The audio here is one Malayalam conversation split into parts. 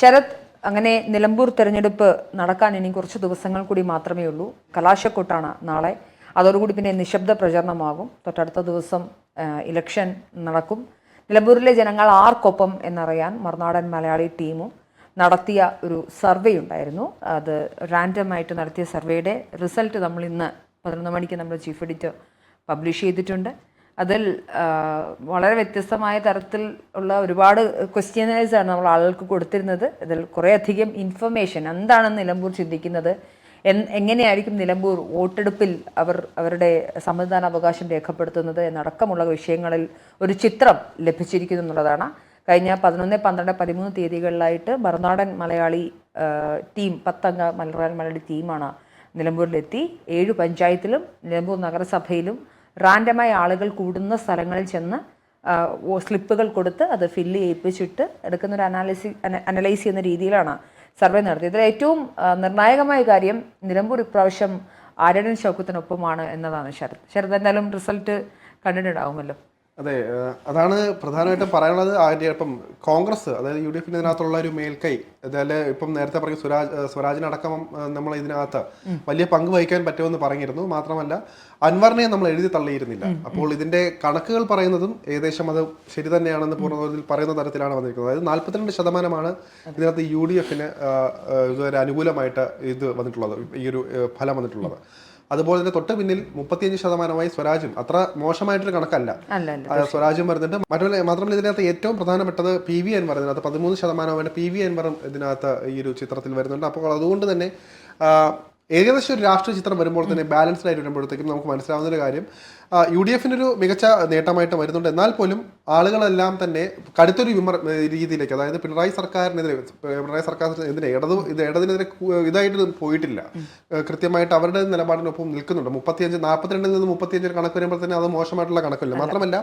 ശരത്, അങ്ങനെ നിലമ്പൂർ തെരഞ്ഞെടുപ്പ് നടക്കാൻ ഇനി കുറച്ച് ദിവസങ്ങൾ കൂടി മാത്രമേ ഉള്ളൂ. കലാശക്കൊട്ടാണ് നാളെ. അതോടുകൂടി പിന്നെ നിശബ്ദ പ്രചരണമാകും. തൊട്ടടുത്ത ദിവസം ഇലക്ഷൻ നടക്കും. നിലമ്പൂരിലെ ജനങ്ങൾ ആർക്കൊപ്പം എന്നറിയാൻ മറുനാടൻ മലയാളി ടീമും നടത്തിയ ഒരു സർവേ ഉണ്ടായിരുന്നു. അത് റാൻഡമായിട്ട് നടത്തിയ സർവേയുടെ റിസൾട്ട് നമ്മൾ ഇന്ന് 11 മണിക്ക് നമ്മൾ ചീഫ് എഡിറ്റർ പബ്ലിഷ് ചെയ്തിട്ടുണ്ട്. അതിൽ വളരെ വ്യത്യസ്തമായ തരത്തിൽ ഉള്ള ഒരുപാട് ക്വസ്റ്റ്യനേഴ്സാണ് നമ്മൾ ആളുകൾക്ക് കൊടുത്തിരുന്നത്. ഇതിൽ കുറേയധികം ഇൻഫർമേഷൻ, എന്താണ് നിലമ്പൂർ ചിന്തിക്കുന്നത്, എങ്ങനെയായിരിക്കും നിലമ്പൂർ വോട്ടെടുപ്പിൽ അവരുടെ സമ്മതിദാനാവകാശം രേഖപ്പെടുത്തുന്നത് എന്നടക്കമുള്ള വിഷയങ്ങളിൽ ഒരു ചിത്രം ലഭിച്ചിരിക്കുന്നു എന്നുള്ളതാണ്. കഴിഞ്ഞ 11, 12, 13 തീയതികളിലായിട്ട് മറുനാടൻ മലയാളി ടീം, 10 അംഗ മലയാളി മലയാളി ടീമാണ് നിലമ്പൂരിലെത്തി. 7 പഞ്ചായത്തിലും നിലമ്പൂർ നഗരസഭയിലും റാൻഡമായി ആളുകൾ കൂടുന്ന സ്ഥലങ്ങളിൽ ചെന്ന് സ്ലിപ്പുകൾ കൊടുത്ത് അത് ഫില്ല് ചെയ്യിപ്പിച്ചിട്ട് എടുക്കുന്ന ഒരു അനലൈസ് ചെയ്യുന്ന രീതിയിലാണ് സർവേ നടത്തിയത്. ഇതിൽ ഏറ്റവും നിർണായകമായ കാര്യം നിലമ്പൂർ ഇപ്രാവശ്യം ആര്യടൻ ഷൗക്കത്തിനൊപ്പമാണ് എന്നതാണ്. ശരത് എന്തായാലും റിസൾട്ട് കണ്ടിട്ടുണ്ടാവുമല്ലോ. അതെ, അതാണ് പ്രധാനമായിട്ടും പറയാനുള്ളത്. ഇപ്പം കോൺഗ്രസ്, അതായത് UDF ഇതിനകത്തുള്ള ഒരു മേൽക്കൈ, അതായത് ഇപ്പം നേരത്തെ പറഞ്ഞ സ്വരാജിനടക്കം നമ്മൾ ഇതിനകത്ത് വലിയ പങ്ക് വഹിക്കാൻ പറ്റുമെന്ന് പറഞ്ഞിരുന്നു. മാത്രമല്ല അൻവറിനെ നമ്മൾ എഴുതി തള്ളിയിരുന്നില്ല. അപ്പോൾ ഇതിന്റെ കണക്കുകൾ പറയുന്നതും ഏകദേശം അത് ശരി തന്നെയാണെന്ന് പൂർണ്ണതോതിൽ പറയുന്ന തരത്തിലാണ് വന്നിരിക്കുന്നത്. അതായത് 42% ഇതിനകത്ത് UDFന് ഇതുവരെ അനുകൂലമായിട്ട് ഇത് വന്നിട്ടുള്ളത്, ഈ ഒരു ഫലം വന്നിട്ടുള്ളത്. അതുപോലെ തന്നെ തൊട്ട് പിന്നിൽ 35% സ്വരാജും. അത്ര മോശമായിട്ടൊരു കണക്കല്ല സ്വരാജും വരുന്നുണ്ട്. മാത്രമല്ല ഇതിനകത്ത് ഏറ്റവും പ്രധാനപ്പെട്ടത് PV അൻവർ, ഇതിനകത്ത് 13% PV അൻവറും ഇതിനകത്ത് ഈ ഒരു ചിത്രത്തിൽ വരുന്നുണ്ട്. അപ്പോൾ അതുകൊണ്ട് തന്നെ ഏകദേശം ഒരു രാഷ്ട്രീയ ചിത്രം വരുമ്പോൾ തന്നെ ബാലൻസ്ഡ് ആയിട്ട് വരുമ്പോഴത്തേക്കും നമുക്ക് മനസ്സിലാവുന്ന ഒരു കാര്യം, UDFനൊരു മികച്ച നേട്ടമായിട്ട് വരുന്നുണ്ട്. എന്നാൽ പോലും ആളുകളെല്ലാം തന്നെ കടുത്തൊരു രീതിയിലേക്ക്, അതായത് പിണറായി സർക്കാരിനെതിരെ ഇടതിനെതിരെ ഇതായിട്ട് പോയിട്ടില്ല. കൃത്യമായിട്ട് അവരുടെ നിലപാടിനൊപ്പം നിൽക്കുന്നുണ്ട്. 42 നിന്ന് 35 കണക്ക് വരുമ്പോൾ തന്നെ അത് മോശമായിട്ടുള്ള കണക്കില്ല. മാത്രമല്ല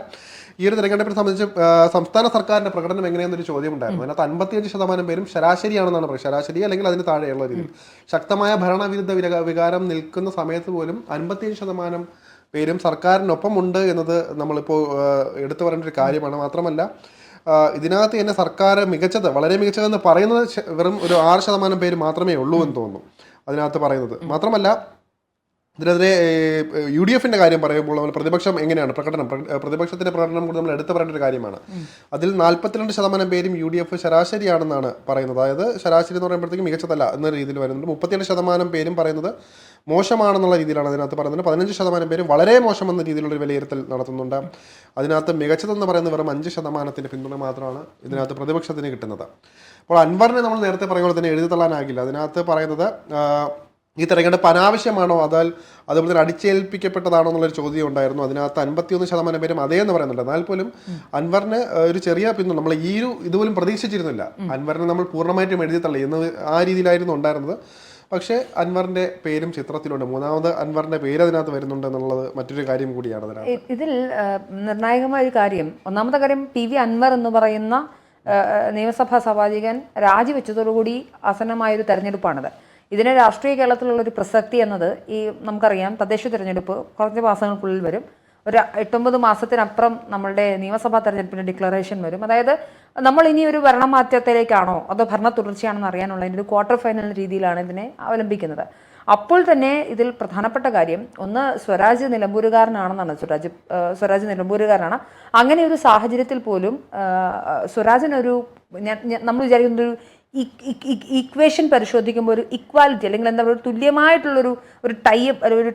ഈ ഒരു തെരഞ്ഞെടുപ്പിനെ സംബന്ധിച്ച് സംസ്ഥാന സർക്കാരിന്റെ പ്രകടനം എങ്ങനെയെന്നൊരു ചോദ്യം ഉണ്ടായിരുന്നു. അതിനകത്ത് 55% പേരും ശരാശരിയാണെന്നാണ് പറയുന്നത്. ശരാശരി അല്ലെങ്കിൽ അതിന് താഴെയുള്ള രീതിയിൽ ശക്തമായ ഭരണവിരുദ്ധ വികാരം നിൽക്കുന്ന സമയത്ത് പോലും 55% പേരും സർക്കാരിനൊപ്പം ഉണ്ട് എന്നത് നമ്മളിപ്പോൾ എടുത്തു പറയേണ്ട ഒരു കാര്യമാണ്. മാത്രമല്ല ഇതിനകത്ത് തന്നെ സർക്കാർ മികച്ചത്, വളരെ മികച്ചതെന്ന് പറയുന്നത് വെറും ഒരു 6% പേര് മാത്രമേ ഉള്ളൂ എന്ന് തോന്നുന്നു അതിനകത്ത് പറയുന്നത്. മാത്രമല്ല ഇതിനെതിരെ UDFന്റെ കാര്യം പറയുമ്പോൾ നമ്മൾ പ്രതിപക്ഷം എങ്ങനെയാണ് പ്രതിപക്ഷത്തിന്റെ പ്രകടനം കൂടി നമ്മൾ എടുത്തു പറയേണ്ട ഒരു കാര്യമാണ്. അതിൽ 42% പേരും UDF ശരാശരിയാണെന്നാണ് പറയുന്നത്. അതായത് ശരാശരി എന്ന് പറയുമ്പോഴത്തേക്കും മികച്ചതല്ല എന്ന രീതിയിൽ വരുന്നുണ്ട്. 37% പേരും പറയുന്നത് മോശമാണെന്നുള്ള രീതിയിലാണ് അതിനകത്ത് പറയുന്നത്. 15% പേരും വളരെ മോശമെന്ന രീതിയിലുള്ളൊരു വിലയിരുത്തൽ നടത്തുന്നുണ്ട്. അതിനകത്ത് മികച്ചതെന്ന് പറയുന്നത് വെറും 5% പിന്തുണ മാത്രമാണ് ഇതിനകത്ത് പ്രതിപക്ഷത്തിന് കിട്ടുന്നത്. അപ്പോൾ അൻവറിനെ നമ്മൾ നേരത്തെ പറയുമ്പോൾ തന്നെ എഴുതി തള്ളാനാകില്ല. അതിനകത്ത് പറയുന്നത് ഈ തെരഞ്ഞെടുപ്പ് അനാവശ്യമാണോ, അതുപോലെ തന്നെ അടിച്ചേൽപ്പിക്കപ്പെട്ടതാണോ എന്നുള്ളൊരു ചോദ്യം ഉണ്ടായിരുന്നു. അതിനകത്ത് 51% പേരും അതേ എന്ന് പറയുന്നുണ്ട്. എന്നാൽ പോലും അൻവറിന് ഒരു ചെറിയ പിന്തുണ, നമ്മൾ ഈ ഒരു ഇതുപോലും പ്രതീക്ഷിച്ചിരുന്നില്ല. അൻവറിനെ നമ്മൾ പൂർണ്ണമായിട്ടും എഴുതി തള്ളി എന്ന് ആ രീതിയിലായിരുന്നു ഉണ്ടായിരുന്നത്. പക്ഷേ അൻവറിന്റെ പേരും ചിത്രത്തിലുണ്ട്. മൂന്നാമത് അൻവറിന്റെ പേര് അതിനകത്ത് വരുന്നുണ്ട് എന്നുള്ളത് മറ്റൊരു കാര്യം കൂടിയാണ് അതിനകത്ത്. ഇതിൽ നിർണായകമായ ഒരു കാര്യം, ഒന്നാമത്തെ കാര്യം PV അൻവർ എന്ന് പറയുന്ന നിയമസഭാ സഭാധികൻ രാജിവെച്ചതോടുകൂടി ആസന്നമായൊരു തെരഞ്ഞെടുപ്പാണിത്. ഇതിന് രാഷ്ട്രീയ കേരളത്തിലുള്ളൊരു പ്രസക്തി എന്നത്, ഈ നമുക്കറിയാം തദ്ദേശ തിരഞ്ഞെടുപ്പ് കുറച്ച് മാസങ്ങൾക്കുള്ളിൽ വരും. ഒരു 8-9 മാസത്തിനപ്പുറം നമ്മളുടെ നിയമസഭാ തെരഞ്ഞെടുപ്പിൻ്റെ ഡിക്ലറേഷൻ വരും. അതായത് നമ്മൾ ഇനി ഒരു ഭരണമാറ്റത്തിലേക്കാണോ അതോ ഭരണ തുടർച്ചയാണെന്ന് അറിയാനുള്ള ഒരു ക്വാർട്ടർ ഫൈനൽ രീതിയിലാണ് ഇതിനെ അവലംബിക്കുന്നത്. അപ്പോൾ തന്നെ ഇതിൽ പ്രധാനപ്പെട്ട കാര്യം ഒന്ന്, സ്വരാജ് നിലമ്പൂരുകാരനാണെന്നാണ്. സ്വരാജ് നിലമ്പൂരുകാരനാണ്. അങ്ങനെ ഒരു സാഹചര്യത്തിൽ പോലും സ്വരാജിനൊരു നമ്മൾ വിചാരിക്കുന്നൊരു ഇക്വേഷൻ പരിശോധിക്കുമ്പോൾ ഒരു ഇക്വാലിറ്റി അല്ലെങ്കിൽ എന്താ പറയുക, തുല്യമായിട്ടുള്ളൊരു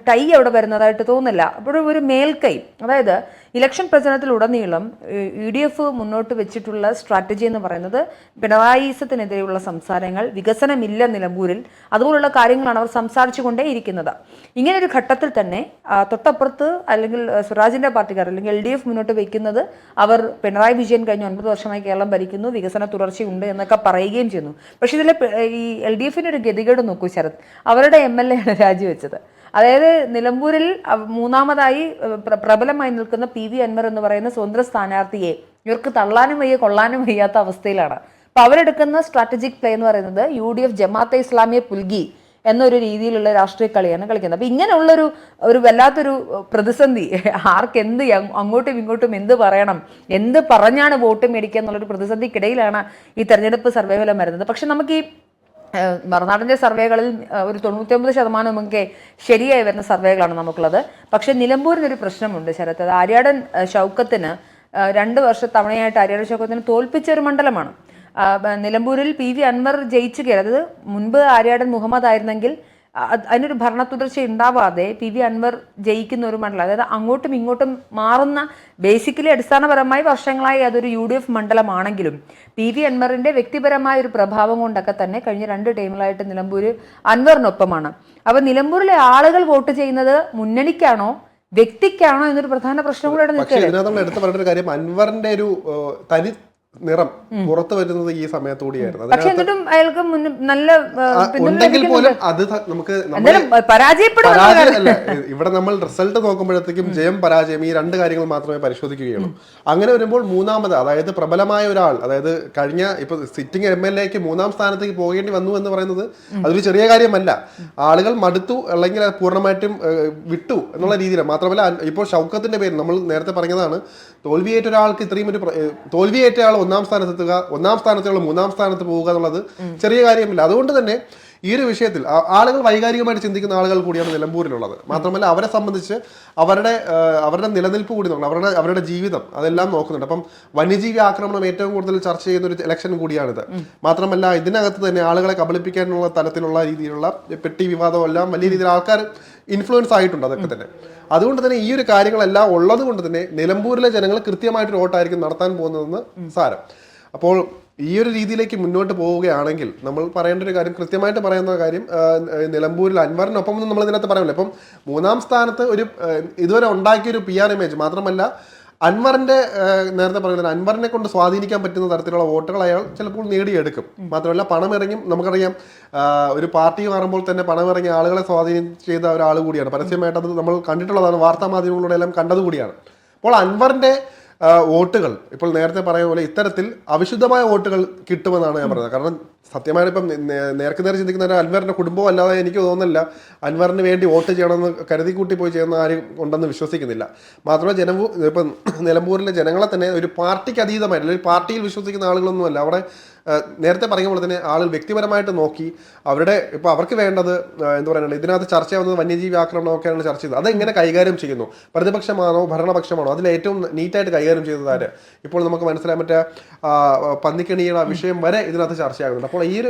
ടൈ അവിടെ വരുന്നതായിട്ട് തോന്നില്ല. അപ്പോഴും ഒരു മേൽക്കൈ, അതായത് ഇലക്ഷൻ പ്രചരണത്തിലുടനീളം UDF മുന്നോട്ട് വെച്ചിട്ടുള്ള സ്ട്രാറ്റജി എന്ന് പറയുന്നത് പിണറായിസത്തിനെതിരെയുള്ള സംസാരങ്ങൾ, വികസനമില്ല നിലമ്പൂരിൽ, അതുപോലുള്ള കാര്യങ്ങളാണ് അവർ സംസാരിച്ചു കൊണ്ടേയിരിക്കുന്നത്. ഇങ്ങനെ ഒരു ഘട്ടത്തിൽ തന്നെ തൊട്ടപ്പുറത്ത് അല്ലെങ്കിൽ സ്വരാജിൻ്റെ പാർട്ടിക്കാർ അല്ലെങ്കിൽ LDF മുന്നോട്ട് വയ്ക്കുന്നത്, അവർ പിണറായി വിജയൻ കഴിഞ്ഞ 9 വർഷമായി കേരളം ഭരിക്കുന്നു, വികസന തുടർച്ചയുണ്ട് എന്നൊക്കെ പറയുകയും ചെയ്യുന്നു. പക്ഷേ ഇതിലെ ഈ LDFന്റെ ഒരു ഗതികേട് നോക്കൂ ശരത്, അവരുടെ MLA ആണ് രാജിവെച്ചത്. അതായത് നിലമ്പൂരിൽ മൂന്നാമതായി പ്രബലമായി നിൽക്കുന്ന PV അൻവർ എന്ന് പറയുന്ന സ്വതന്ത്ര സ്ഥാനാർത്ഥിയെ ഇവർക്ക് തള്ളാനും വയ്യ കൊള്ളാനും വയ്യാത്ത അവസ്ഥയിലാണ്. അപ്പോൾ അവരെടുക്കുന്ന സ്ട്രാറ്റജിക് പ്ലേ എന്ന് പറയുന്നത് UDF ജമാഅത്തെ ഇസ്ലാമിയെ പുൽകി എന്നൊരു രീതിയിലുള്ള രാഷ്ട്രീയ കളിയാണ് കളിക്കുന്നത്. അപ്പം ഇങ്ങനെയുള്ളൊരു വല്ലാത്തൊരു പ്രതിസന്ധി, ആർക്കെന്ത് അങ്ങോട്ടും ഇങ്ങോട്ടും എന്ത് പറയണം, എന്ത് പറഞ്ഞാണ് വോട്ട് മേടിക്കുക എന്നുള്ളൊരു പ്രതിസന്ധിക്കിടയിലാണ് ഈ തെരഞ്ഞെടുപ്പ് സർവേ ഫലം വരുന്നത്. പക്ഷെ നമുക്ക് ഈ മറുനാടിൻ്റെ സർവേകളിൽ ഒരു 99% ശരിയായി വരുന്ന സർവേകളാണ് നമുക്കുള്ളത്. പക്ഷെ നിലമ്പൂരിനൊരു പ്രശ്നമുണ്ട് ശരത്. അത് ആര്യാടൻ ഷൗക്കത്തിന് 2 വർഷത്തവണയായിട്ട് ആര്യാടൻ ഷൗക്കത്തിന് തോൽപ്പിച്ച ഒരു മണ്ഡലമാണ്. നിലമ്പൂരിൽ PV അൻവർ ജയിച്ചു കയറി. അതായത് മുൻപ് ആര്യാടൻ മുഹമ്മദ് ആയിരുന്നെങ്കിൽ അതിനൊരു ഭരണ തുടർച്ച ഉണ്ടാവാതെ PV അൻവർ ജയിക്കുന്ന ഒരു മണ്ഡലം, അതായത് അങ്ങോട്ടും ഇങ്ങോട്ടും മാറുന്ന, ബേസിക്കലി അടിസ്ഥാനപരമായി വർഷങ്ങളായി അതൊരു UDF മണ്ഡലമാണെങ്കിലും PV അൻവറിന്റെ വ്യക്തിപരമായ ഒരു പ്രഭാവം കൊണ്ടൊക്കെ തന്നെ കഴിഞ്ഞ 2 ടൈമിലായിട്ട് നിലമ്പൂർ അൻവറിനൊപ്പമാണ്. അപ്പൊ നിലമ്പൂരിലെ ആളുകൾ വോട്ട് ചെയ്യുന്നത് മുന്നണിക്കാണോ വ്യക്തിക്കാണോ എന്നൊരു പ്രധാന പ്രശ്നം കൂടെ നിൽക്കുന്നത്. എടുത്തു പറഞ്ഞൊരു കാര്യം, അൻവറിന്റെ ഒരു തനി നിറം പുറത്തു വരുന്നത് ഈ സമയത്തൂടിയായിരുന്നു. പക്ഷെ എന്നിട്ടും അയാൾക്ക് നല്ല ഉണ്ടെങ്കിൽ പോലും അത് നമുക്ക് ഇവിടെ നമ്മൾ റിസൾട്ട് നോക്കുമ്പോഴത്തേക്കും ജയം പരാജയം ഈ 2 കാര്യങ്ങൾ മാത്രമേ പരിശോധിക്കുകയുള്ളൂ. അങ്ങനെ വരുമ്പോൾ മൂന്നാമത്, അതായത് പ്രബലമായ ഒരാൾ, അതായത് കഴിഞ്ഞ ഇപ്പൊ സിറ്റിംഗ് MLAക്ക് 3ാം സ്ഥാനത്തേക്ക് പോകേണ്ടി വന്നു എന്ന് പറയുന്നത് അതൊരു ചെറിയ കാര്യമല്ല. ആളുകൾ മടുത്തു അല്ലെങ്കിൽ പൂർണ്ണമായിട്ടും വിട്ടു എന്നുള്ള രീതിയിൽ. മാത്രമല്ല ഇപ്പോൾ ഷൗക്കത്തിന്റെ പേര് നമ്മൾ നേരത്തെ പറഞ്ഞതാണ്, തോൽവിയേറ്റ ഒരാൾക്ക് ഇത്രയും ഒരു തോൽവിയേറ്റ ആൾ 1ാം സ്ഥാനത്തെത്തുക, 1ാം സ്ഥാനത്തുള്ള 3ാം സ്ഥാനത്ത് പോവുക എന്നുള്ളത് ചെറിയ കാര്യമില്ല. അതുകൊണ്ട് തന്നെ ഈ ഒരു വിഷയത്തിൽ ആളുകൾ വൈകാരികമായിട്ട് ചിന്തിക്കുന്ന ആളുകൾ കൂടിയാണ് നിലമ്പൂരിലുള്ളത്. മാത്രമല്ല അവരെ സംബന്ധിച്ച് അവരുടെ നിലനിൽപ്പ് കൂടി നോക്കണം, അവരുടെ ജീവിതം അതെല്ലാം നോക്കുന്നുണ്ട്. അപ്പം വന്യജീവി ആക്രമണം ഏറ്റവും കൂടുതൽ ചർച്ച ചെയ്യുന്ന ഒരു ഇലക്ഷൻ കൂടിയാണിത്. മാത്രമല്ല ഇതിനകത്ത് തന്നെ ആളുകളെ കബളിപ്പിക്കാനുള്ള തരത്തിലുള്ള രീതിയിലുള്ള പെട്ടി വിവാദം എല്ലാം വലിയ രീതിയിൽ ആൾക്കാർ ഇൻഫ്ലുവൻസ് ആയിട്ടുണ്ട്. അതൊക്കെ തന്നെ അതുകൊണ്ട് തന്നെ ഈ ഒരു കാര്യങ്ങളെല്ലാം ഉള്ളത് കൊണ്ട് തന്നെ നിലമ്പൂരിലെ ജനങ്ങൾ കൃത്യമായിട്ടൊരു വോട്ടായിരിക്കും നടത്താൻ പോകുന്നതെന്ന് സാരം. അപ്പോൾ ഈ ഒരു രീതിയിലേക്ക് മുന്നോട്ട് പോവുകയാണെങ്കിൽ നമ്മൾ പറയേണ്ട ഒരു കാര്യം, കൃത്യമായിട്ട് പറയുന്ന കാര്യം, നിലമ്പൂരിൽ അൻവറിനൊപ്പം നമ്മൾ ഇതിനകത്ത് പറയുമല്ലോ. ഇപ്പം 3ാം സ്ഥാനത്ത് ഒരു ഇതുവരെ ഉണ്ടാക്കിയൊരു PR ഇമേജ് മാത്രമല്ല, അൻവറിന്റെ നേരത്തെ പറയുന്നത് അൻവറിനെ കൊണ്ട് സ്വാധീനിക്കാൻ പറ്റുന്ന തരത്തിലുള്ള വോട്ടുകൾ അയാൾ ചിലപ്പോൾ നേടിയെടുക്കും. മാത്രമല്ല പണമിറങ്ങി, നമുക്കറിയാം ഒരു പാർട്ടി മാറുമ്പോൾ തന്നെ പണമിറങ്ങിയ ആളുകളെ സ്വാധീനം ചെയ്ത ഒരാൾ കൂടിയാണ്. പരസ്യമായിട്ട് അത് നമ്മൾ കണ്ടിട്ടുള്ളതാണ്, വാർത്താ മാധ്യമങ്ങളിലൂടെ എല്ലാം കണ്ടതുകൂടിയാണ്. അപ്പോൾ അൻവറിന്റെ വോട്ടുകൾ ഇപ്പോൾ നേരത്തെ പറയുന്ന പോലെ ഇത്തരത്തിൽ അവിശുദ്ധമായ വോട്ടുകൾ കിട്ടുമെന്നാണ് ഞാൻ പറഞ്ഞത്. കാരണം സത്യമായിട്ട് ഇപ്പം നേർക്ക് നേരെ ചിന്തിക്കുന്ന അൻവറിന്റെ കുടുംബം അല്ലാതെ എനിക്ക് തോന്നുന്നില്ല അൻവറിന് വേണ്ടി വോട്ട് ചെയ്യണമെന്ന് കരുതിക്കൂട്ടി പോയി ചെയ്യുന്ന ആരും ഉണ്ടെന്ന് വിശ്വസിക്കുന്നില്ല. മാത്രമല്ല ഇപ്പം നിലമ്പൂരിലെ ജനങ്ങളെ തന്നെ ഒരു പാർട്ടിക്ക് അതീതമായിട്ട് അല്ലെങ്കിൽ പാർട്ടിയിൽ വിശ്വസിക്കുന്ന ആളുകളൊന്നുമല്ല. അവിടെ നേരത്തെ പറയുന്ന പോലെ തന്നെ ആളുകൾ വ്യക്തിപരമായിട്ട് നോക്കി അവരുടെ ഇപ്പൊ അവർക്ക് വേണ്ടത് എന്താ പറയുക, ഇതിനകത്ത് ചർച്ചയാവുന്നത് വന്യജീവി ആക്രമണമൊക്കെയാണ് ചർച്ച ചെയ്തത്. അതെങ്ങനെ കൈകാര്യം ചെയ്യുന്നു, പ്രതിപക്ഷമാണോ ഭരണപക്ഷമാണോ, അതിൽ ഏറ്റവും നീറ്റായിട്ട് കൈകാര്യം ചെയ്തത് ആര്? ഇപ്പോൾ നമുക്ക് മനസ്സിലാൻ പറ്റിയ പന്നിക്കണിയുടെ വിഷയം വരെ ഇതിനകത്ത് ചർച്ചയാകുന്നുണ്ട്. അപ്പോൾ ഈ ഒരു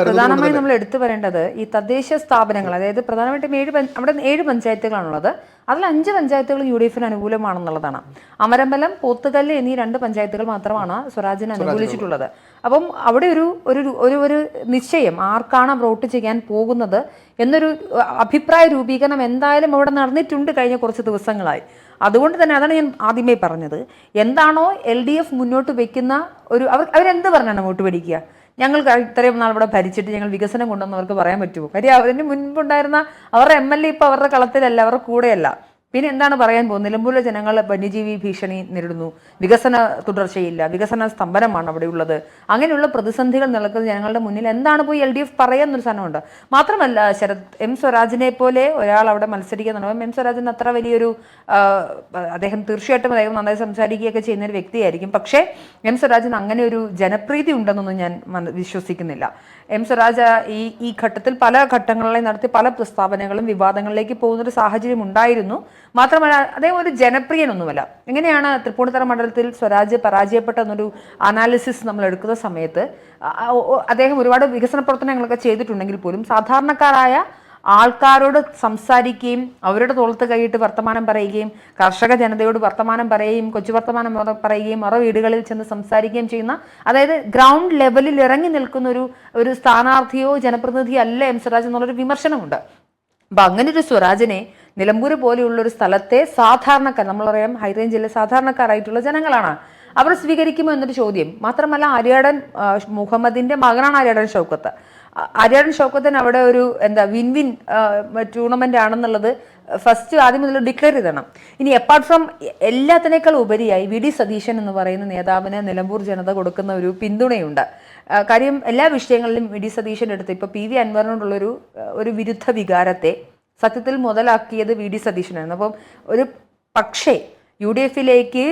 പ്രധാനമായും നമ്മൾ എടുത്തു പറയേണ്ടത് ഈ തദ്ദേശ സ്ഥാപനങ്ങൾ, അതായത് പ്രധാനമായിട്ടും അവിടെ 7 പഞ്ചായത്തുകളാണുള്ളത്. അതിൽ 5 പഞ്ചായത്തുകൾ UDFന് അനുകൂലമാണെന്നുള്ളതാണ്. അമരമ്പലം, പോത്തുകല്ല് എന്നീ 2 പഞ്ചായത്തുകൾ മാത്രമാണ് സ്വരാജിന് അനുകൂലിച്ചിട്ടുള്ളത്. അപ്പം അവിടെ ഒരു നിശ്ചയം, ആർക്കാണ് വോട്ട് ചെയ്യാൻ പോകുന്നത് എന്നൊരു അഭിപ്രായ രൂപീകരണം എന്തായാലും അവിടെ നടന്നിട്ടുണ്ട് കഴിഞ്ഞ കുറച്ച് ദിവസങ്ങളായി. അതുകൊണ്ട് തന്നെ അതാണ് ഞാൻ ആദ്യമേ പറഞ്ഞത്, എന്താണോ LDF മുന്നോട്ട് വെക്കുന്ന ഒരു അവരെന്ത് പറഞ്ഞാണ് വോട്ട് പിടിക്കുക, ഞങ്ങൾ ഇത്രയും നാൾ ഇവിടെ ഭരിച്ചിട്ട് ഞങ്ങൾ വികസനം കൊണ്ടുവന്ന് അവർക്ക് പറയാൻ പറ്റുമോ? കാര്യം അതിന് മുൻപുണ്ടായിരുന്ന അവരുടെ MLA ഇപ്പോൾ അവരുടെ കളത്തിലല്ല, അവരുടെ കൂടെയല്ല. പിന്നെ എന്താണ് പറയാൻ പോകുന്നത്? നിലമ്പൂരിലെ ജനങ്ങൾ വന്യജീവി ഭീഷണി നേരിടുന്നു, വികസന തുടർച്ചയില്ല, വികസന സ്തംഭനമാണ് അവിടെയുള്ളത്. അങ്ങനെയുള്ള പ്രതിസന്ധികൾ നിൽക്കുന്ന ജനങ്ങളുടെ മുന്നിൽ എന്താണ് പോയി LDF പറയാന്നൊരു സാധനമുണ്ട്. മാത്രമല്ല ശരത്, M സ്വരാജിനെ പോലെ ഒരാൾ അവിടെ മത്സരിക്കുന്നുണ്ടോ? M സ്വരാജിന് അത്ര വലിയൊരു അദ്ദേഹം തീർച്ചയായിട്ടും അദ്ദേഹം നന്നായി സംസാരിക്കുകയൊക്കെ ചെയ്യുന്ന ഒരു വ്യക്തിയായിരിക്കും. പക്ഷേ M സ്വരാജിന് അങ്ങനെ ഒരു ജനപ്രീതി ഉണ്ടെന്നൊന്നും ഞാൻ വിശ്വസിക്കുന്നില്ല. M സ്വരാജ് ഈ ഘട്ടത്തിൽ പല ഘട്ടങ്ങളിലായി നടത്തി പല പ്രസ്താവനകളും വിവാദങ്ങളിലേക്ക് പോകുന്നൊരു സാഹചര്യം ഉണ്ടായിരുന്നു. മാത്രമല്ല അദ്ദേഹം ഒരു ജനപ്രിയനൊന്നുമല്ല. എങ്ങനെയാണ് തൃപ്പൂണിത്തറ മണ്ഡലത്തിൽ സ്വരാജ് പരാജയപ്പെട്ടെന്നൊരു അനാലിസിസ് നമ്മൾ എടുക്കുന്ന സമയത്ത് അദ്ദേഹം ഒരുപാട് വികസന പ്രവർത്തനങ്ങളൊക്കെ ചെയ്തിട്ടുണ്ടെങ്കിൽ പോലും സാധാരണക്കാരായ ആൾക്കാരോട് സംസാരിക്കുകയും അവരുടെ തോളത്ത് കൈയിട്ട് വർത്തമാനം പറയുകയും കർഷക ജനതയോട് വർത്തമാനം പറയുകയും കൊച്ചു വർത്തമാനം പറയുകയും അവരുടെ വീടുകളിൽ ചെന്ന് സംസാരിക്കുകയും ചെയ്യുന്ന, അതായത് ഗ്രൗണ്ട് ലെവലിൽ ഇറങ്ങി നിൽക്കുന്ന ഒരു സ്ഥാനാർത്ഥിയോ ജനപ്രതിനിധിയോ അല്ല M സ്വരാജ് എന്നുള്ളൊരു വിമർശനമുണ്ട്. അപ്പം അങ്ങനെ ഒരു സ്വരാജിനെ നിലമ്പൂർ പോലെയുള്ള ഒരു സ്ഥലത്തെ സാധാരണക്കാർ, നമ്മളറിയാം ഹൈറേഞ്ചിലെ സാധാരണക്കാരായിട്ടുള്ള ജനങ്ങളാണ്, അവർ സ്വീകരിക്കുമോ എന്നൊരു ചോദ്യം. മാത്രമല്ല ആര്യാടൻ മുഹമ്മദിന്റെ മകനാണ് ആര്യാടൻ ഷൗക്കത്ത്. ആര്യാടൻ ഷൗക്കത്തിന് അവിടെ ഒരു വിൻ വിൻ ടൂർണമെന്റ് ആണെന്നുള്ളത് ആദ്യം മുതൽ ഡിക്ലെയർ ചെയ്തണം. ഇനി അപ്പാർട്ട് ഫ്രം എല്ലാത്തിനേക്കാൾ ഉപരിയായി VD സതീശൻ എന്ന് പറയുന്ന നേതാവിന് നിലമ്പൂർ ജനത കൊടുക്കുന്ന ഒരു പിന്തുണയുണ്ട്. കാര്യം എല്ലാ വിഷയങ്ങളിലും വി ഡി സതീശൻ എടുത്ത് ഇപ്പോൾ പി വി അൻവറിനോടുള്ളൊരു ഒരു വിരുദ്ധ വികാരത്തെ സത്യത്തിൽ മുതലാക്കിയത് വി ഡി സതീശനായിരുന്നു. അപ്പം ഒരു പക്ഷേ യു ഡി എഫിലേക്ക്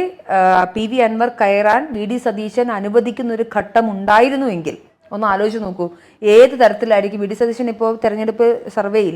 പി വി അൻവർ കയറാൻ വി ഡി സതീശൻ അനുവദിക്കുന്ന ഒരു ഘട്ടം ഉണ്ടായിരുന്നുവെങ്കിൽ ഒന്ന് ആലോചിച്ച് നോക്കൂ, ഏത് തരത്തിലായിരിക്കും. വി ഡി സതീശൻ ഇപ്പോൾ തെരഞ്ഞെടുപ്പ് സർവേയിൽ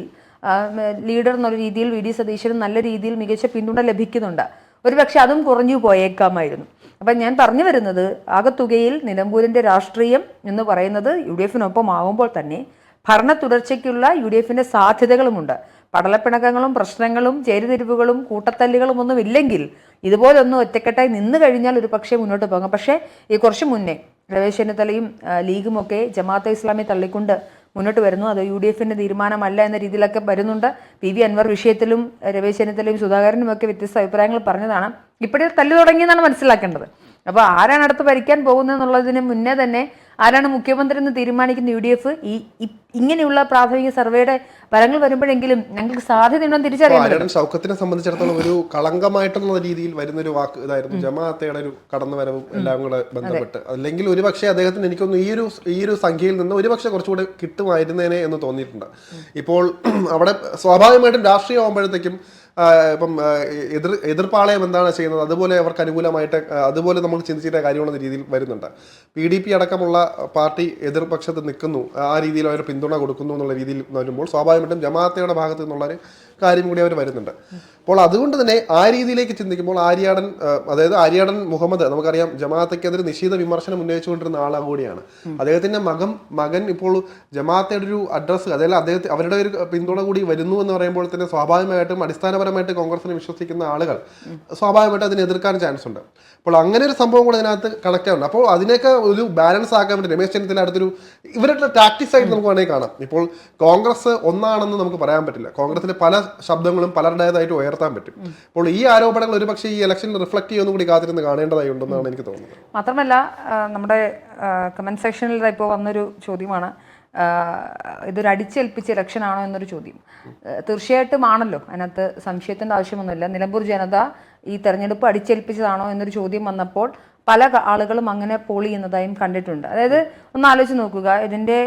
ലീഡർ എന്നുള്ള രീതിയിൽ വി ഡി സതീശന് നല്ല രീതിയിൽ മികച്ച പിന്തുണ ലഭിക്കുന്നുണ്ട്. ഒരു പക്ഷെ അതും കുറഞ്ഞു പോയേക്കാമായിരുന്നു. അപ്പം ഞാൻ പറഞ്ഞു വരുന്നത്, ആകത്തുകയിൽ നിലമ്പൂരിൻ്റെ രാഷ്ട്രീയം എന്ന് പറയുന്നത് യു ഡി എഫിനൊപ്പം ആകുമ്പോൾ തന്നെ ഭരണ തുടർച്ചയ്ക്കുള്ള യു ഡി എഫിൻ്റെ സാധ്യതകളുമുണ്ട്. പടലപ്പിണക്കങ്ങളും പ്രശ്നങ്ങളും ചേരിതിരിവുകളും കൂട്ടത്തല്ലുകളും ഒന്നും ഇല്ലെങ്കിൽ ഇതുപോലൊന്നും ഒറ്റക്കെട്ടായി നിന്ന് കഴിഞ്ഞാൽ ഒരു പക്ഷേ മുന്നോട്ട് പോകാം. പക്ഷേ ഈ കുറച്ച് മുന്നേ രമേശ് ചെന്നിത്തലയും ലീഗുമൊക്കെ ജമാഅത്തെ ഇസ്ലാമി തള്ളിക്കൊണ്ട് മുന്നോട്ട് വരുന്നു. അത് യു ഡി എഫിൻ്റെ തീരുമാനമല്ല എന്ന രീതിയിലൊക്കെ വരുന്നുണ്ട്. പി വി അൻവർ വിഷയത്തിലും രമേശ് ചെന്നിത്തലയും സുധാകരനും ഒക്കെ വ്യത്യസ്ത അഭിപ്രായങ്ങൾ പറഞ്ഞതാണ്. ഇപ്പോഴേ തല്ലു തുടങ്ങിയെന്നാണ് മനസ്സിലാക്കേണ്ടത്. അപ്പോൾ ആരാണ് അടുത്ത് ഭരിക്കാൻ പോകുന്നതെന്നുള്ളതിന് മുന്നേ തന്നെ ആരാണ് മുഖ്യമന്ത്രി എന്ന് തീരുമാനിക്കുന്ന യു ഡി എഫ് ഇങ്ങനെയുള്ള പ്രാഥമിക സർവേയുടെ ഫലങ്ങൾ വരുമ്പോഴെങ്കിലും ഞങ്ങൾക്ക് സാധ്യതയുണ്ടെന്ന് തിരിച്ചറിയാം. ഷൗക്കത്തിനെ സംബന്ധിച്ചിടത്തോളം ഒരു കളങ്കമായിട്ടുള്ള രീതിയിൽ വരുന്നൊരു വാക്ക് ഇതായിരുന്നു ജമാഅത്തയുടെ ഒരു കടന്നുവരവും എല്ലാം കൂടെ ബന്ധപ്പെട്ട്. അല്ലെങ്കിൽ ഒരുപക്ഷെ അദ്ദേഹത്തിന് എനിക്കൊന്ന് ഈ ഒരു സംഖ്യയിൽ നിന്ന് ഒരുപക്ഷെ കുറച്ചുകൂടെ കിട്ടുമായിരുന്നേനെ എന്ന് തോന്നിയിട്ടുണ്ട്. ഇപ്പോൾ അവിടെ സ്വാഭാവികമായിട്ടും രാഷ്ട്രീയം ആകുമ്പോഴത്തേക്കും ഇപ്പം എതിർപ്പാളയം എന്താണ് ചെയ്യുന്നത് അതുപോലെ അവർക്ക് അനുകൂലമായിട്ട് അതുപോലെ നമ്മൾ ചിന്തിച്ചിട്ട കാര്യമുള്ള രീതിയിൽ വരുന്നുണ്ട്. PDP അടക്കമുള്ള പാർട്ടി എതിർപക്ഷത്ത് നിൽക്കുന്നു, ആ രീതിയിൽ അവർ പിന്തുണ കൊടുക്കുന്നു എന്നുള്ള രീതിയിൽ വരുമ്പോൾ സ്വാഭാവികമായിട്ടും ജമാഅത്തയുടെ ഭാഗത്ത് നിന്നുള്ളൊരു കാര്യം കൂടി അവർ വരുന്നുണ്ട്. അപ്പോൾ അതുകൊണ്ട് തന്നെ ആ രീതിയിലേക്ക് ചിന്തിക്കുമ്പോൾ ആര്യാടൻ മുഹമ്മദ് നമുക്കറിയാം ജമാഅത്തക്കെതിരെ നിശീത വിമർശനം ഉന്നയിച്ചുകൊണ്ടിരുന്ന ആളാണ് കൂടിയാണ്. അദ്ദേഹത്തിന്റെ മകൻ ഇപ്പോൾ ജമാഅത്തയുടെ ഒരു അഡ്രസ്സ് അതായത് അവരുടെ ഒരു പിന്തുണ കൂടി വരുന്നു എന്ന് പറയുമ്പോൾ തന്നെ സ്വാഭാവികമായിട്ടും അടിസ്ഥാനപരമായിട്ട് കോൺഗ്രസിനെ വിശ്വസിക്കുന്ന ആളുകൾ സ്വാഭാവികമായിട്ട് അതിനെ എതിർക്കാൻ ചാൻസ് ഉണ്ട്. അപ്പോൾ അങ്ങനെ ഒരു സംഭവം കൂടെ അതിനകത്ത് കണക്ട് ആവുന്നുണ്ട്. അപ്പോൾ അതിനൊക്കെ ഒരു ബാലൻസ് ആക്കാൻ വേണ്ടി രമേശ് ചെന്നിത്തല അടുത്തൊരു ഇവരുടെ ടാക്ടിക്സ് ആയിട്ട് നമുക്ക് വേണമെങ്കിൽ കാണാം. ഇപ്പോൾ കോൺഗ്രസ് ഒന്നാണെന്ന് നമുക്ക് പറയാൻ പറ്റില്ല. കോൺഗ്രസിലെ പല ശബ്ദങ്ങളും പലരുടേതായിട്ട് ഉയർത്താൻ പറ്റും. അപ്പോൾ ഈ ആരോപണങ്ങൾ ഒരുപക്ഷെ ഈ ഇലക്ഷനിൽ റിഫ്ലക്ട് ചെയ്യുമെന്നും കൂടി കാത്തിരുന്ന് കാണേണ്ടതായി ഉണ്ടെന്നാണ് എനിക്ക് തോന്നുന്നത്. മാത്രമല്ല നമ്മുടെ കമന്റ് സെക്ഷനിൽ ഇപ്പോൾ വന്നൊരു ചോദ്യമാണ്, ഇതൊരു അടിച്ചേൽപ്പിച്ച ഇലക്ഷനാണോ എന്നൊരു ചോദ്യം. തീർച്ചയായിട്ടും ആണല്ലോ, അതിനകത്ത് സംശയത്തിൻ്റെ ആവശ്യമൊന്നുമില്ല. നിലമ്പൂർ ജനത ഈ തെരഞ്ഞെടുപ്പ് അടിച്ചേൽപ്പിച്ചതാണോ എന്നൊരു ചോദ്യം വന്നപ്പോൾ പല ആളുകളും അങ്ങനെ പോൾ ചെയ്യുന്നതായും കണ്ടിട്ടുണ്ട്. അതായത് ഒന്ന് ആലോചിച്ച് നോക്കുക, ഇതിൻ്റെ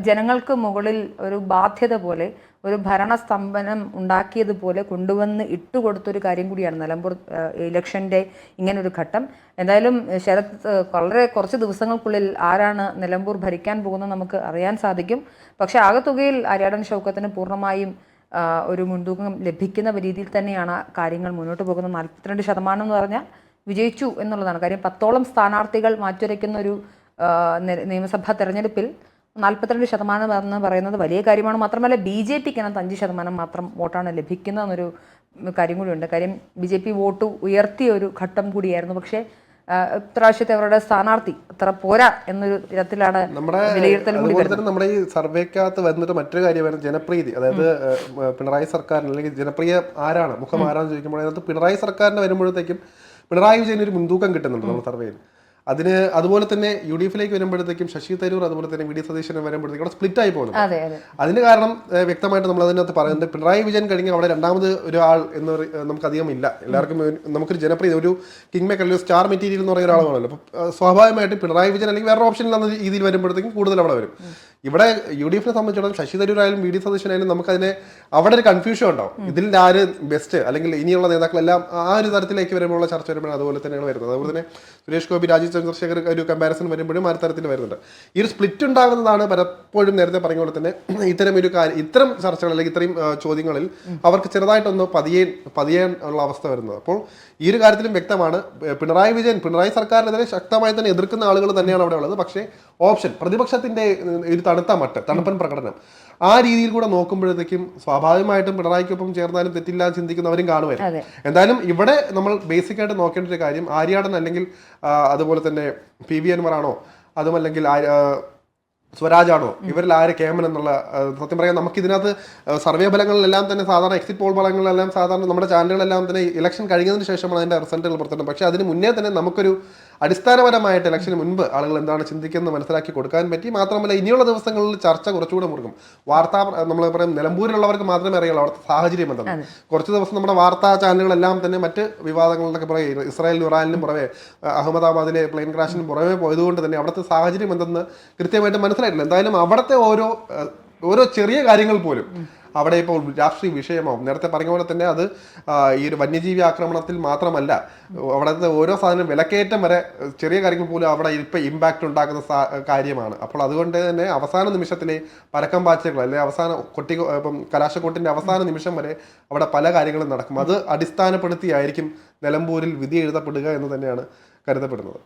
ജനങ്ങൾക്ക് മുകളിൽ ഒരു ബാധ്യത പോലെ ഒരു ഭരണസ്തംഭനം ഉണ്ടാക്കിയതുപോലെ കൊണ്ടുവന്ന് ഇട്ടുകൊടുത്തൊരു കാര്യം കൂടിയാണ് നിലമ്പൂർ ഇലക്ഷൻ്റെ ഇങ്ങനൊരു ഘട്ടം. എന്തായാലും വളരെ കുറച്ച് ദിവസങ്ങൾക്കുള്ളിൽ ആരാണ് നിലമ്പൂർ ഭരിക്കാൻ പോകുന്നത് നമുക്ക് അറിയാൻ സാധിക്കും. പക്ഷേ ആകത്തുകയിൽ ആര്യാടൻ ഷൗക്കത്തിന് പൂർണ്ണമായും ഒരു മുൻതൂക്കം ലഭിക്കുന്ന രീതിയിൽ തന്നെയാണ് കാര്യങ്ങൾ മുന്നോട്ട് പോകുന്നത്. 42% എന്ന് പറഞ്ഞാൽ വിജയിച്ചു എന്നുള്ളതാണ് കാര്യം. 10ഓളം സ്ഥാനാർത്ഥികൾ മാറ്റുരയ്ക്കുന്ന ഒരു നിയമസഭാ തെരഞ്ഞെടുപ്പിൽ 42% എന്ന് പറയുന്നത് വലിയ കാര്യമാണ്. മാത്രമല്ല BJPക്ക് അതിനകത്ത് 5% മാത്രം വോട്ടാണ് ലഭിക്കുന്നതെന്നൊരു കാര്യം കൂടിയുണ്ട്. കാര്യം BJP വോട്ട് ഉയർത്തിയ ഒരു ഘട്ടം കൂടിയായിരുന്നു. പക്ഷേ ഇപ്രാവശ്യത്തെ അവരുടെ സ്ഥാനാർത്ഥി അത്ര പോരാ എന്നൊരു തരത്തിലാണ് വിലയിരുത്തലും കൂടി വരുന്നത്. നമ്മുടെ ഈ സർവേക്കകത്ത് വരുന്നൊരു മറ്റൊരു കാര്യമാണ് ജനപ്രീതി. അതായത് പിണറായി സർക്കാരിന് അല്ലെങ്കിൽ ജനപ്രിയ ആരാണ്, മുഖം ആരാന്ന് ചോദിക്കുമ്പോൾ അതിനകത്ത് പിണറായി സർക്കാരിന് വരുമ്പോഴത്തേക്കും പിണറായി വിജയൻ ഒരു മുൻതൂക്കം കിട്ടുന്നുണ്ട് നമ്മുടെ സർവേയിൽ. അതുപോലെ തന്നെ UDF വരുമ്പോഴത്തേക്കും ശശി തരൂർ അതുപോലെ തന്നെ വി ഡി സതീശന് വരുമ്പോഴത്തേക്കും അവിടെ സ്പ്ലിറ്റ് ആയി പോകുന്നു. അതിന് കാരണം വ്യക്തമായിട്ട് നമ്മൾ അതിനകത്ത് പറയുന്നത് പിണറായി വിജയൻ കഴിഞ്ഞ് അവിടെ രണ്ടാമത് ഒരാൾ എന്ന് നമുക്കധികം ഇല്ല. എല്ലാവർക്കും നമുക്കൊരു ജനപ്രിയ ഒരു കിങ് മേക്കർ അല്ലെങ്കിൽ സ്റ്റാർ മെറ്റീരിയൽ എന്ന് പറയുന്ന ഒരാളാണല്ലോ. അപ്പോൾ സ്വാഭാവികമായിട്ടും പിണറായി വിജയൻ അല്ലെങ്കിൽ വേറെ ഓപ്ഷൻ ഇല്ലാത്ത രീതിയിൽ വരുമ്പോഴത്തേക്കും കൂടുതൽ അവിടെ വരും. ഇവിടെ UDF സംബന്ധിച്ചിടത്തോളം ശശി തരൂരായാലും വി ഡി സതീശനായാലും നമുക്കതിനെ അവിടെ ഒരു കൺഫ്യൂഷൻ ഉണ്ടാവും. ഇതിൽ ആര് ബെസ്റ്റ് അല്ലെങ്കിൽ ഇനിയുള്ള നേതാക്കളെല്ലാം ആ ഒരു തരത്തിലേക്ക് വരുമ്പോഴുള്ള ചർച്ച വരുമ്പോഴും അതുപോലെ തന്നെയാണ് വരുന്നത്. അതുപോലെ തന്നെ സുരേഷ് ഗോപി രാജീവ് ചന്ദ്രശേഖർ ഒരു കമ്പാരിസൺ വരുമ്പോഴും ആ തരത്തിൽ വരുന്നുണ്ട്. ഈ ഒരു സ്പ്ലിറ്റ് ഉണ്ടാകുന്നതാണ് പലപ്പോഴും നേരത്തെ പറഞ്ഞ പോലെ തന്നെ ഇത്തരം ചർച്ചകൾ അല്ലെങ്കിൽ ഇത്രയും ചോദ്യങ്ങളിൽ അവർക്ക് ചെറുതായിട്ടൊന്ന് പതിയാൻ ഉള്ള അവസ്ഥ വരുന്നത്. അപ്പോൾ ഈ ഒരു കാര്യത്തിലും വ്യക്തമാണ് പിണറായി സർക്കാരിനെതിരെ ശക്തമായി തന്നെ എതിർക്കുന്ന ആളുകൾ തന്നെയാണ് അവിടെ ഉള്ളത്. പക്ഷേ ഓപ്ഷൻ പ്രതിപക്ഷത്തിന്റെ ഒരു തണുപ്പൻ പ്രകടനം ആ രീതിയിൽ കൂടെ നോക്കുമ്പോഴത്തേക്കും സ്വാഭാവികമായിട്ടും പിണറായിക്കൊപ്പം ചേർന്നാലും തെറ്റില്ല ചിന്തിക്കുന്നവരും കാണുമായിരുന്നു. എന്തായാലും ഇവിടെ നമ്മൾ ബേസിക് ആയിട്ട് നോക്കേണ്ട ഒരു കാര്യം ആര്യാടൻ അല്ലെങ്കിൽ അതുപോലെ തന്നെ PV അൻവർ ആണോ അതുമല്ലെങ്കിൽ സ്വരാജാണോ ഇവരിൽ ആര് കേമൻ എന്നുള്ള സത്യം പറയാം. നമുക്ക് ഇതിനകത്ത് സർവേ ഫലങ്ങളിലെല്ലാം തന്നെ സാധാരണ എക്സിറ്റ് പോൾ ഫലങ്ങളിലെല്ലാം സാധാരണ നമ്മുടെ ചാനലുകളെല്ലാം തന്നെ ഇലക്ഷൻ കഴിഞ്ഞതിന് ശേഷമാണ് അതിൻ്റെ റിസൾട്ടുകൾ പുറത്തുണ്ട്. പക്ഷേ അതിന് മുന്നേ തന്നെ നമുക്കൊരു അടിസ്ഥാനപരമായിട്ട് ഇലക്ഷന് മുൻപ് ആളുകൾ എന്താണ് ചിന്തിക്കുന്നത് മനസ്സിലാക്കി കൊടുക്കാൻ പറ്റി. മാത്രമല്ല ഇനിയുള്ള ദിവസങ്ങളിൽ ചർച്ച കുറച്ചുകൂടെ മുറുകും. വാർത്താ നമ്മൾ പറയും നിലമ്പൂരിലുള്ളവർക്ക് മാത്രമേ അറിയുള്ളൂ അവിടുത്തെ സാഹചര്യം എന്താണ്. കുറച്ച് ദിവസം നമ്മുടെ വാർത്താ ചാനലുകളെല്ലാം തന്നെ മറ്റ് വിവാദങ്ങളിലൊക്കെ പുറകെ ഇസ്രായേലിനും ഇറാനിലും പുറമെ അഹമ്മദാബാദിലെ പ്ലെയിൻ ക്രാഷിനും പുറമെ പോയതുകൊണ്ട് തന്നെ അവിടുത്തെ സാഹചര്യം എന്തെന്ന് കൃത്യമായിട്ട് മനസ്സിലായിട്ടില്ല. എന്തായാലും അവിടുത്തെ ഓരോ ചെറിയ കാര്യങ്ങൾ പോലും അവിടെ ഇപ്പോൾ രാഷ്ട്രീയ വിഷയമാവും. നേരത്തെ പറഞ്ഞ പോലെ തന്നെ അത് ഈ ഒരു വന്യജീവി ആക്രമണത്തിൽ മാത്രമല്ല, അവിടുത്തെ ഓരോ സാധനം വിലക്കയറ്റം വരെ ചെറിയ കാര്യങ്ങൾ പോലും അവിടെ ഇപ്പം ഇമ്പാക്റ്റ് ഉണ്ടാക്കുന്ന കാര്യമാണ്. അപ്പോൾ അതുകൊണ്ട് തന്നെ അവസാന നിമിഷത്തിലെ പരക്കം പാച്ചകൾ അല്ലെങ്കിൽ ഇപ്പം കലാശക്കൊട്ടിൻ്റെ അവസാന നിമിഷം വരെ അവിടെ പല കാര്യങ്ങളും നടക്കും. അത് അടിസ്ഥാനപ്പെടുത്തിയായിരിക്കും നിലമ്പൂരിൽ വിധി എഴുതപ്പെടുക എന്ന് തന്നെയാണ് കരുതപ്പെടുന്നത്.